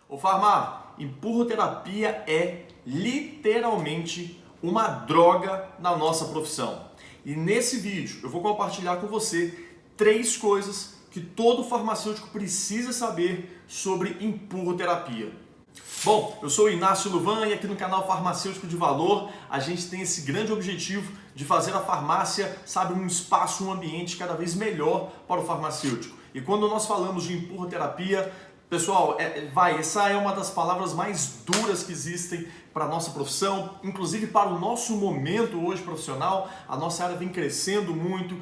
Ô Farmar, empurroterapia é literalmente uma droga na nossa profissão. E nesse vídeo eu vou compartilhar com você 3 coisas que todo farmacêutico precisa saber sobre empurroterapia. Bom, eu sou o Inácio Luvan e aqui no canal Farmacêutico de Valor a gente tem esse grande objetivo de fazer a farmácia, sabe, um espaço, um ambiente cada vez melhor para o farmacêutico. E quando nós falamos de empurroterapia, pessoal, essa é uma das palavras mais duras que existem para a nossa profissão, inclusive para o nosso momento hoje profissional. A nossa área vem crescendo muito,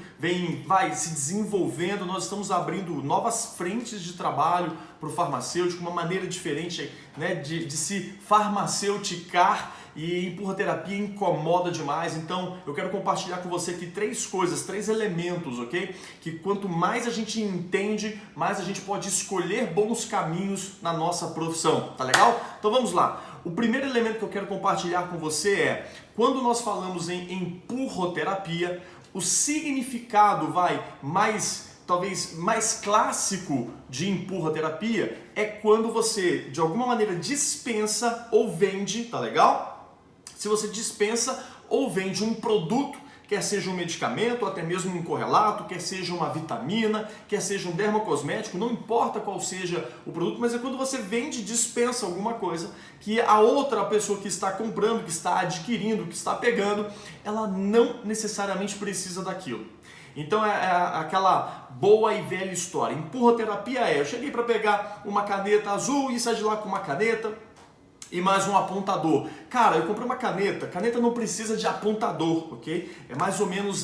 vai se desenvolvendo, nós estamos abrindo novas frentes de trabalho para o farmacêutico, uma maneira diferente, né, de se farmaceuticar. E empurroterapia incomoda demais, então eu quero compartilhar com você aqui 3 coisas, 3 elementos, ok? Que quanto mais a gente entende, mais a gente pode escolher bons caminhos na nossa profissão, tá legal? Então vamos lá. O primeiro elemento que eu quero compartilhar com você é, quando nós falamos em empurroterapia, o significado talvez mais clássico de empurroterapia é quando você, de alguma maneira, dispensa ou vende, tá legal? Se você dispensa ou vende um produto, quer seja um medicamento, ou até mesmo um correlato, quer seja uma vitamina, quer seja um dermocosmético, não importa qual seja o produto, mas é quando você vende, dispensa alguma coisa que a outra pessoa que está comprando, que está adquirindo, que está pegando, ela não necessariamente precisa daquilo. Então é aquela boa e velha história. Empurroterapia eu cheguei para pegar uma caneta azul e saí de lá com uma caneta e mais um apontador. Cara, eu comprei uma caneta. Caneta não precisa de apontador, ok? É mais ou menos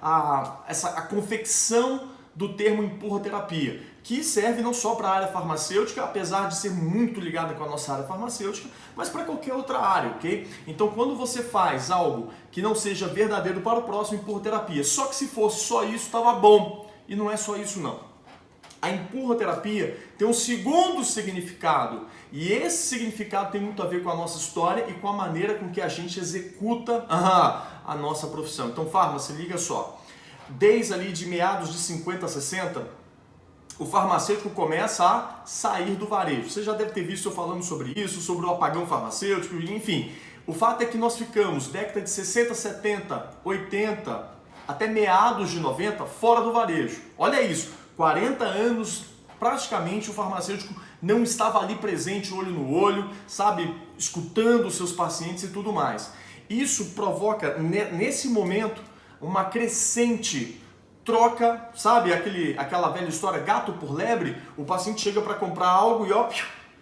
a confecção do termo empurroterapia, que serve não só para a área farmacêutica, apesar de ser muito ligada com a nossa área farmacêutica, mas para qualquer outra área, ok? Então, quando você faz algo que não seja verdadeiro para o próximo, empurroterapia. Só que se fosse só isso, estava bom. E não é só isso, não. A empurroterapia tem um segundo significado, e esse significado tem muito a ver com a nossa história e com a maneira com que a gente executa a nossa profissão. Então, Farma, se liga só. Desde ali de meados de 50, 60, o farmacêutico começa a sair do varejo. Você já deve ter visto eu falando sobre isso, sobre o apagão farmacêutico, enfim. O fato é que nós ficamos, década de 60, 70, 80, até meados de 90, fora do varejo. Olha isso, 40 anos, praticamente o farmacêutico não estava ali presente, olho no olho, sabe, escutando os seus pacientes e tudo mais. Isso provoca, nesse momento, uma crescente troca, sabe, aquela velha história, gato por lebre, o paciente chega para comprar algo e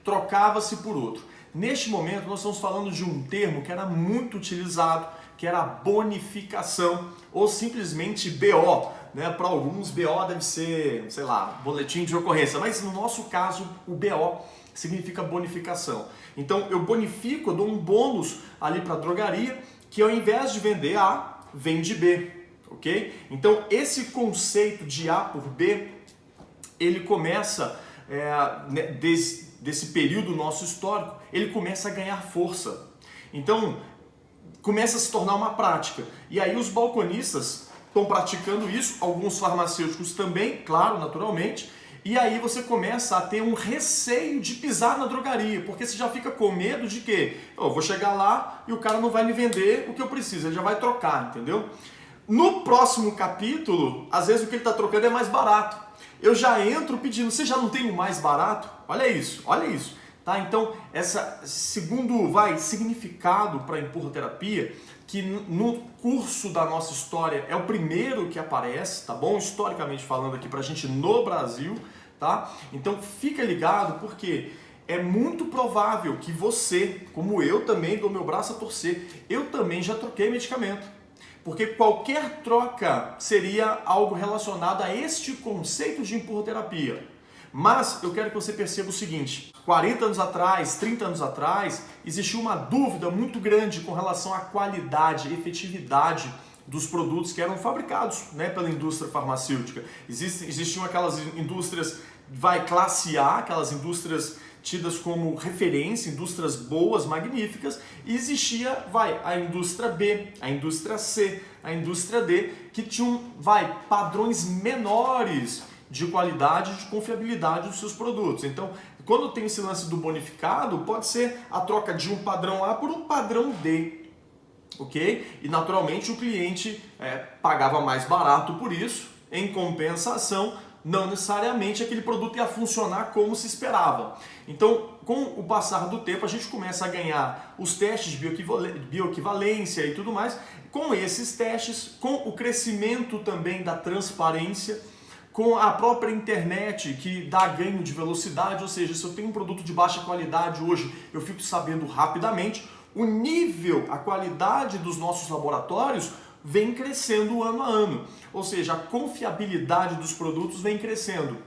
trocava-se por outro. Neste momento, nós estamos falando de um termo que era muito utilizado, que era a bonificação, ou simplesmente BO. Né? Para alguns, BO deve ser, sei lá, boletim de ocorrência, mas no nosso caso, o BO significa bonificação. Então, eu bonifico, eu dou um bônus ali para a drogaria, que ao invés de vender A, vende B, ok? Então, esse conceito de A por B, ele começa, desse período nosso histórico, ele começa a ganhar força. Então, começa a se tornar uma prática. E aí os balconistas estão praticando isso, alguns farmacêuticos também, claro, naturalmente, e aí você começa a ter um receio de pisar na drogaria, porque você já fica com medo de que eu vou chegar lá e o cara não vai me vender o que eu preciso, ele já vai trocar, entendeu? No próximo capítulo, às vezes o que ele está trocando é mais barato. Eu já entro pedindo, você já não tem o mais barato? Olha isso, olha isso. Tá? Então, esse segundo significado para a empurroterapia, que no curso da nossa história é o primeiro que aparece, tá bom? Historicamente falando aqui para a gente no Brasil, tá? Então, fica ligado porque é muito provável que você, como eu também dou meu braço a torcer, eu também já troquei medicamento. Porque qualquer troca seria algo relacionado a este conceito de empurroterapia. Mas eu quero que você perceba o seguinte, 40 anos atrás, 30 anos atrás, existia uma dúvida muito grande com relação à qualidade e efetividade dos produtos que eram fabricados, né, pela indústria farmacêutica. Existiam aquelas indústrias classe A, aquelas indústrias tidas como referência, indústrias boas, magníficas, e existia a indústria B, a indústria C, a indústria D, que tinham padrões menores de qualidade, de confiabilidade dos seus produtos. Então, Quando tem esse lance do bonificado, pode ser a troca de um padrão A por um padrão D, ok? E naturalmente o cliente pagava mais barato por isso, em compensação, não necessariamente aquele produto ia funcionar como se esperava. Então, com o passar do tempo, a gente começa a ganhar os testes de bioequivalência e tudo mais. Com esses testes, com o crescimento também da transparência, com a própria internet que dá ganho de velocidade, ou seja, se eu tenho um produto de baixa qualidade hoje, eu fico sabendo rapidamente, o nível, a qualidade dos nossos laboratórios vem crescendo ano a ano, ou seja, a confiabilidade dos produtos vem crescendo.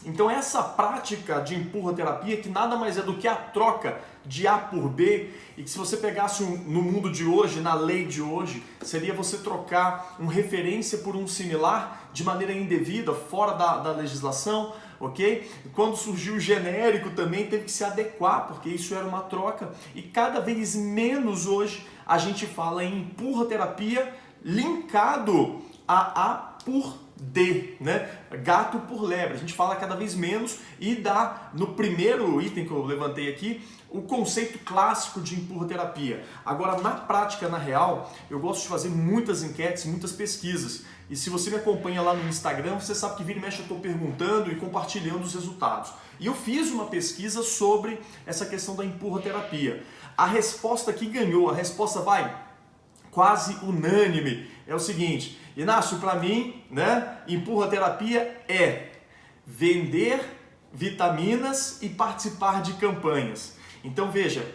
Então essa prática de empurra-terapia, que nada mais é do que a troca de A por B, e que se você pegasse no mundo de hoje, na lei de hoje, seria você trocar uma referência por um similar de maneira indevida, fora da legislação, ok? Quando surgiu o genérico também teve que se adequar, porque isso era uma troca, e cada vez menos hoje a gente fala em empurra-terapia linkado a A por D, né? Gato por lebre. A gente fala cada vez menos e dá, no primeiro item que eu levantei aqui, o conceito clássico de empurra-terapia. Agora, na prática, na real, eu gosto de fazer muitas enquetes, muitas pesquisas. E se você me acompanha lá no Instagram, você sabe que vira e mexe eu estou perguntando e compartilhando os resultados. E eu fiz uma pesquisa sobre essa questão da empurra-terapia. A resposta que ganhou, a resposta vai quase unânime, é o seguinte: Inácio, para mim, né, empurra-terapia é vender vitaminas e participar de campanhas. Então veja,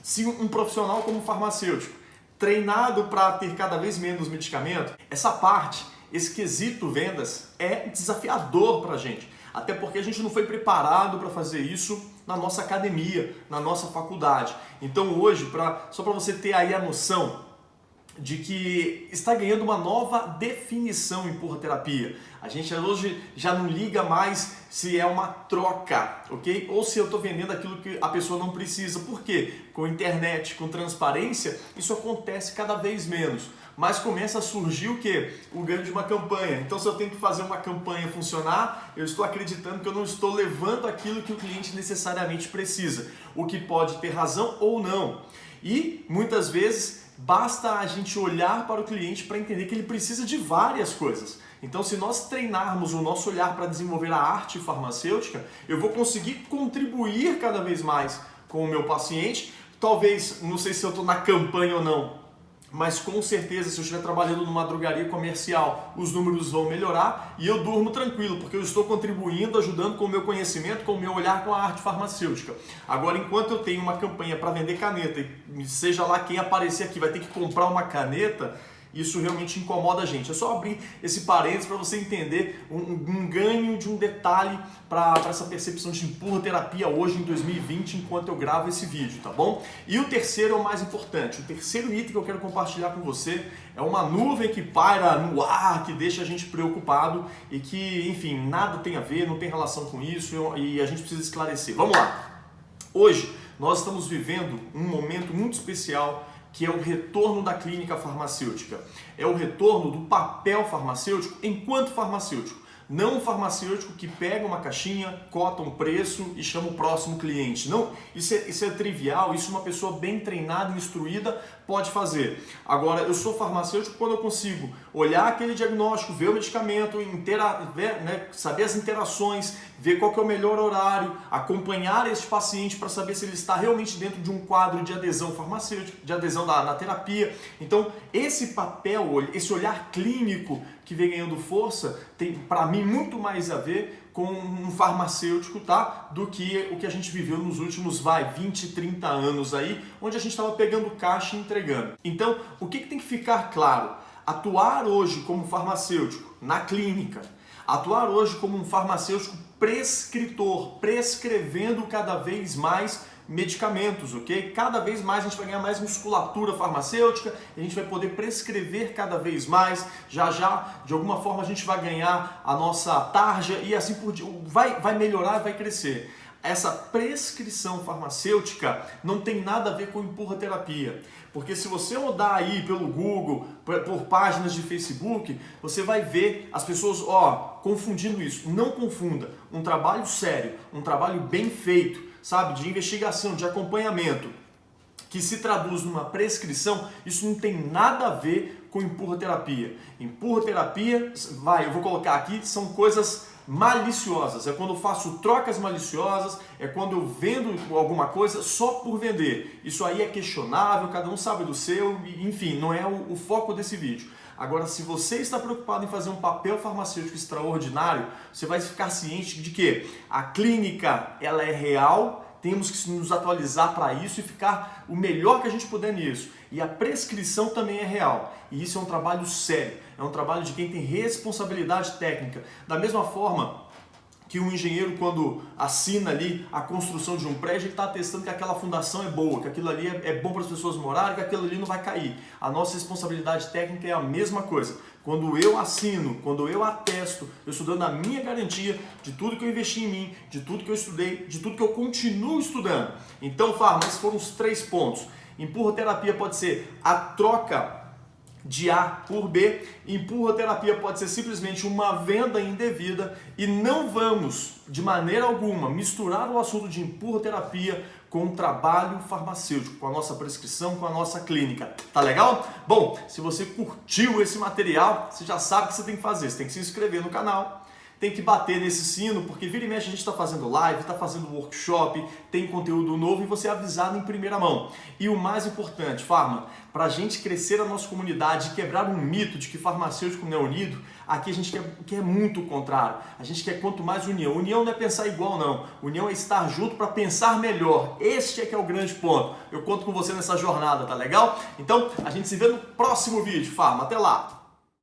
se um profissional como farmacêutico, treinado para ter cada vez menos medicamento, essa parte, esse quesito vendas é desafiador para a gente. Até porque a gente não foi preparado para fazer isso na nossa academia, na nossa faculdade. Então hoje, só para você ter aí a noção de que está ganhando uma nova definição empurra-terapia. A gente hoje já não liga mais se é uma troca, ok? Ou se eu estou vendendo aquilo que a pessoa não precisa. Por quê? Com internet, com transparência, isso acontece cada vez menos. Mas começa a surgir o quê? O ganho de uma campanha. Então, se eu tenho que fazer uma campanha funcionar, eu estou acreditando que eu não estou levando aquilo que o cliente necessariamente precisa. O que pode ter razão ou não. E, muitas vezes, basta a gente olhar para o cliente para entender que ele precisa de várias coisas. Então, se nós treinarmos o nosso olhar para desenvolver a arte farmacêutica, eu vou conseguir contribuir cada vez mais com o meu paciente. Talvez, não sei se eu estou na campanha ou não, mas com certeza, se eu estiver trabalhando numa drogaria comercial, os números vão melhorar e eu durmo tranquilo, porque eu estou contribuindo, ajudando com o meu conhecimento, com o meu olhar com a arte farmacêutica. Agora, enquanto eu tenho uma campanha para vender caneta, e seja lá quem aparecer aqui vai ter que comprar uma caneta, isso realmente incomoda a gente. É só abrir esse parênteses para você entender um ganho de um detalhe para essa percepção de empurra-terapia hoje em 2020, enquanto eu gravo esse vídeo, tá bom? E o terceiro é o mais importante. O terceiro item que eu quero compartilhar com você é uma nuvem que paira no ar, que deixa a gente preocupado e que, enfim, nada tem a ver, não tem relação com isso e a gente precisa esclarecer. Vamos lá! Hoje nós estamos vivendo um momento muito especial, que é o retorno da clínica farmacêutica. É o retorno do papel farmacêutico enquanto farmacêutico. Não um farmacêutico que pega uma caixinha, cota um preço e chama o próximo cliente. Não, isso é trivial, isso uma pessoa bem treinada e instruída pode fazer. Agora, eu sou farmacêutico quando eu consigo olhar aquele diagnóstico, ver o medicamento, saber as interações, ver qual que é o melhor horário, acompanhar esse paciente para saber se ele está realmente dentro de um quadro de adesão farmacêutica, de adesão na terapia. Então, esse papel, esse olhar clínico que vem ganhando força, tem para mim muito mais a ver com um farmacêutico, tá? Do que o que a gente viveu nos últimos 20, 30 anos aí, onde a gente estava pegando caixa e entregando. Então, o que tem que ficar claro? Atuar hoje como farmacêutico na clínica, atuar hoje como um farmacêutico prescritor, prescrevendo cada vez mais medicamentos, ok? Cada vez mais a gente vai ganhar mais musculatura farmacêutica, a gente vai poder prescrever cada vez mais, já de alguma forma a gente vai ganhar a nossa tarja e assim por diante, vai melhorar e vai crescer. essa prescrição farmacêutica não tem nada a ver com empurra-terapia. Porque se você rodar aí pelo Google, por páginas de Facebook, você vai ver as pessoas confundindo isso. Não confunda. Um trabalho sério, um trabalho bem feito, sabe, de investigação, de acompanhamento, que se traduz numa prescrição, isso não tem nada a ver com empurra-terapia. Empurra-terapia, eu vou colocar aqui, são coisas maliciosas. É quando eu faço trocas maliciosas, é quando eu vendo alguma coisa só por vender. Isso aí é questionável, cada um sabe do seu, enfim, não é o foco desse vídeo. Agora, se você está preocupado em fazer um papel farmacêutico extraordinário, você vai ficar ciente de que a clínica ela é real. Temos que nos atualizar para isso e ficar o melhor que a gente puder nisso. E a prescrição também é real. E isso é um trabalho sério. É um trabalho de quem tem responsabilidade técnica. Da mesma forma que um engenheiro, quando assina ali a construção de um prédio, ele está atestando que aquela fundação é boa, que aquilo ali é bom para as pessoas morarem, que aquilo ali não vai cair. A nossa responsabilidade técnica é a mesma coisa. Quando eu assino, quando eu atesto, eu estou dando a minha garantia de tudo que eu investi em mim, de tudo que eu estudei, de tudo que eu continuo estudando. Então, Farma, esses foram os 3 pontos. Empurra-terapia pode ser a troca de A por B. Empurra-terapia pode ser simplesmente uma venda indevida e não vamos, de maneira alguma, misturar o assunto de empurra-terapia com o trabalho farmacêutico, com a nossa prescrição, com a nossa clínica. Tá legal? Bom, se você curtiu esse material, você já sabe o que você tem que fazer. Você tem que se inscrever no canal, tem que bater nesse sino, porque vira e mexe a gente está fazendo live, está fazendo workshop, tem conteúdo novo e você é avisado em primeira mão. E o mais importante, Farma, para a gente crescer a nossa comunidade e quebrar um mito de que farmacêutico não é unido, aqui a gente quer muito o contrário. A gente quer quanto mais união. União não é pensar igual, não. União é estar junto para pensar melhor. Este é que é o grande ponto. Eu conto com você nessa jornada, tá legal? Então, a gente se vê no próximo vídeo, Farma. Até lá!